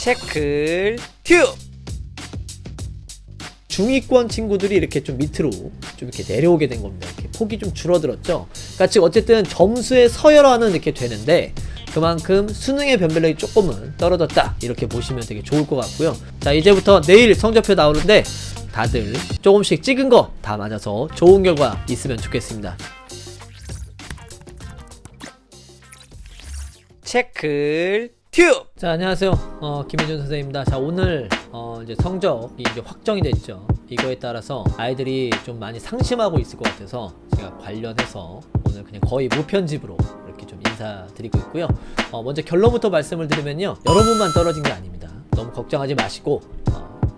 체클 튜브. 중위권 친구들이 이렇게 좀 밑으로 좀 이렇게 내려오게 된 겁니다. 이렇게 폭이 좀 줄어들었죠. 그러니까 즉 어쨌든 점수의 서열화는 이렇게 되는데 그만큼 수능의 변별력이 조금은 떨어졌다, 이렇게 보시면 되게 좋을 것 같고요. 자, 이제부터 내일 성적표 나오는데 다들 조금씩 찍은 거 다 맞아서 좋은 결과 있으면 좋겠습니다. 체클 튜브. 자, 안녕하세요. 김혜준 선생님입니다. 자, 오늘 이제 성적이 이제 확정이 됐죠. 이거에 따라서 아이들이 좀 많이 상심하고 있을 것 같아서 제가 관련해서 오늘 그냥 거의 무편집으로 이렇게 좀 인사드리고 있고요. 먼저 결론부터 말씀을 드리면요, 여러분만 떨어진 게 아닙니다. 너무 걱정하지 마시고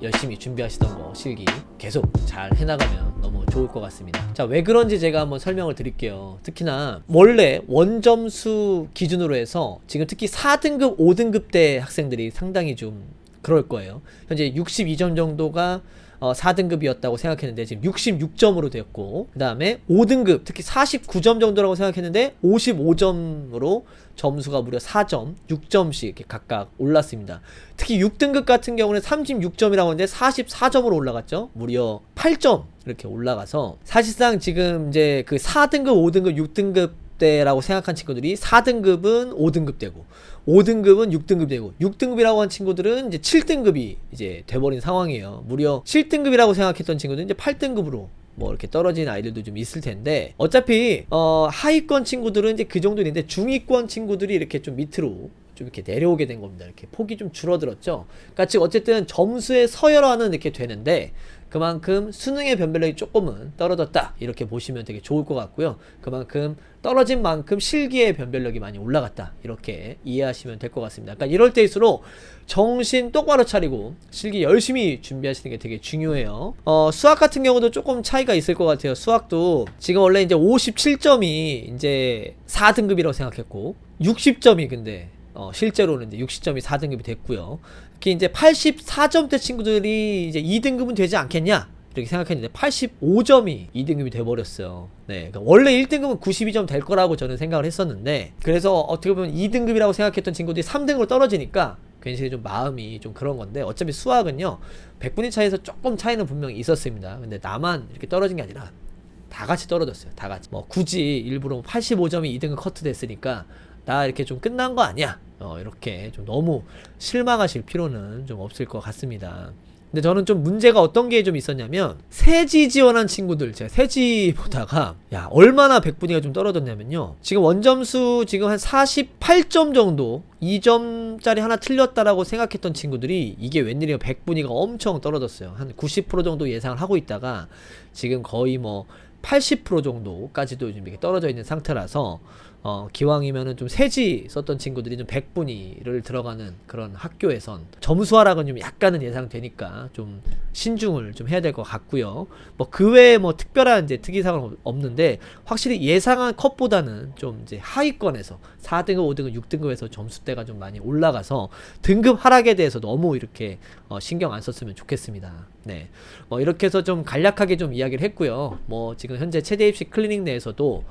열심히 준비하시던 거 실기 계속 잘 해나가면 너무 좋을 것 같습니다. 자, 왜 그런지 제가 한번 설명을 드릴게요. 특히나 원래 원점수 기준으로 해서 지금 특히 4등급, 5등급 대 학생들이 상당히 좀 그럴 거예요. 현재 62점 정도가 4등급이었다고 생각했는데 지금 66점으로 되었고, 그 다음에 5등급 특히 49점 정도라고 생각했는데 55점으로 점수가 무려 4점, 6점씩 이렇게 각각 올랐습니다. 특히 6등급 같은 경우는 36점이라고 하는데 44점으로 올라갔죠. 무려 8점 이렇게 올라가서 사실상 지금 이제 그 4등급, 5등급, 6등급 대라고 생각한 친구들이 4등급은 5등급 되고 5등급은 6등급 되고 6등급이라고 한 친구들은 이제 7등급이 이제 돼버린 상황이에요. 무려 7등급이라고 생각했던 친구들은 이제 8등급으로 뭐 이렇게 떨어진 아이들도 좀 있을 텐데, 어차피 하위권 친구들은 이제 그 정도 있는데 중위권 친구들이 이렇게 좀 밑으로 좀 이렇게 내려오게 된 겁니다. 이렇게 폭이 좀 줄어들었죠. 그러니까 즉 어쨌든 점수의 서열화는 이렇게 되는데 그만큼 수능의 변별력이 조금은 떨어졌다, 이렇게 보시면 되게 좋을 것 같고요. 그만큼 떨어진 만큼 실기의 변별력이 많이 올라갔다, 이렇게 이해하시면 될 것 같습니다. 그러니까 이럴 때일수록 정신 똑바로 차리고 실기 열심히 준비하시는 게 되게 중요해요. 수학 같은 경우도 조금 차이가 있을 것 같아요. 수학도 지금 원래 이제 57점이 이제 4등급이라고 생각했고 60점이 근데 실제로는 이제 60점이 4등급이 됐고요. 특히 이제 84점대 친구들이 이제 2등급은 되지 않겠냐, 이렇게 생각했는데 85점이 2등급이 돼버렸어요. 네, 그러니까 원래 1등급은 92점 될 거라고 저는 생각을 했었는데, 그래서 어떻게 보면 2등급이라고 생각했던 친구들이 3등급으로 떨어지니까 괜시리 좀 마음이 좀 그런 건데, 어차피 수학은요 100분위 차이에서 조금 차이는 분명히 있었습니다. 근데 나만 이렇게 떨어진 게 아니라 다 같이 떨어졌어요. 다 같이. 뭐 굳이 일부러 85점이 2등급 커트 됐으니까 나 이렇게 좀 끝난 거 아니야, 이렇게 좀 너무 실망하실 필요는 좀 없을 것 같습니다. 근데 저는 좀 문제가 어떤 게 좀 있었냐면, 세지 지원한 친구들, 제가 세지 보다가 야 얼마나 100분위가 좀 떨어졌냐면요, 지금 원점수 지금 한 48점 정도 2점짜리 하나 틀렸다라고 생각했던 친구들이 이게 웬일이야 100분위가 엄청 떨어졌어요. 한 90% 정도 예상을 하고 있다가 지금 거의 뭐 80% 정도까지도 좀 이렇게 떨어져 있는 상태라서 기왕이면은 좀 세지 썼던 친구들이 좀 100분위를 들어가는 그런 학교에선 점수 하락은 좀 약간은 예상되니까 좀 신중을 좀 해야 될 것 같고요. 뭐 그 외에 뭐 특별한 이제 특이사항은 없는데, 확실히 예상한 컷보다는 좀 이제 하위권에서 4등급, 5등급, 6등급에서 점수대가 좀 많이 올라가서 등급 하락에 대해서 너무 이렇게 신경 안 썼으면 좋겠습니다. 네, 뭐 이렇게 해서 좀 간략하게 좀 이야기를 했고요. 뭐 지금 현재 최대 입시 클리닉 내에서도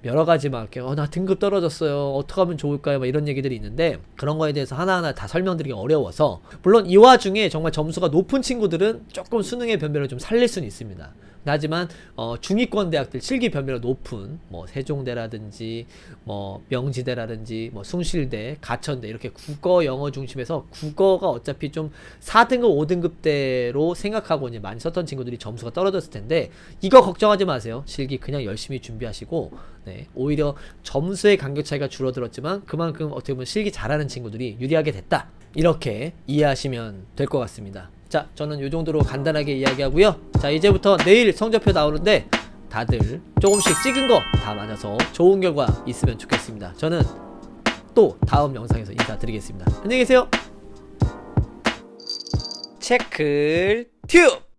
여러 가지 막 이렇게 나 등급 떨어졌어요, 어떻게 하면 좋을까요, 막 이런 얘기들이 있는데 그런 거에 대해서 하나하나 다 설명드리기 어려워서, 물론 이 와중에 정말 점수가 높은 친구들은 조금 수능의 변별을 좀 살릴 수는 있습니다. 하지만 중위권 대학들 실기 변별력 높은 뭐 세종대라든지 뭐 명지대라든지 뭐 숭실대, 가천대, 이렇게 국어 영어 중심에서 국어가 어차피 좀 4등급 5등급대로 생각하고 이제 많이 썼던 친구들이 점수가 떨어졌을 텐데, 이거 걱정하지 마세요. 실기 그냥 열심히 준비하시고, 네, 오히려 점수의 간격 차이가 줄어들었지만 그만큼 어떻게 보면 실기 잘하는 친구들이 유리하게 됐다, 이렇게 이해하시면 될 것 같습니다. 자, 저는 이 정도로 간단하게 이야기하고요. 자, 이제부터 내일 성적표 나오는데 다들 조금씩 찍은 거 다 맞아서 좋은 결과 있으면 좋겠습니다. 저는 또 다음 영상에서 인사드리겠습니다. 안녕히 계세요. 체클 튜브.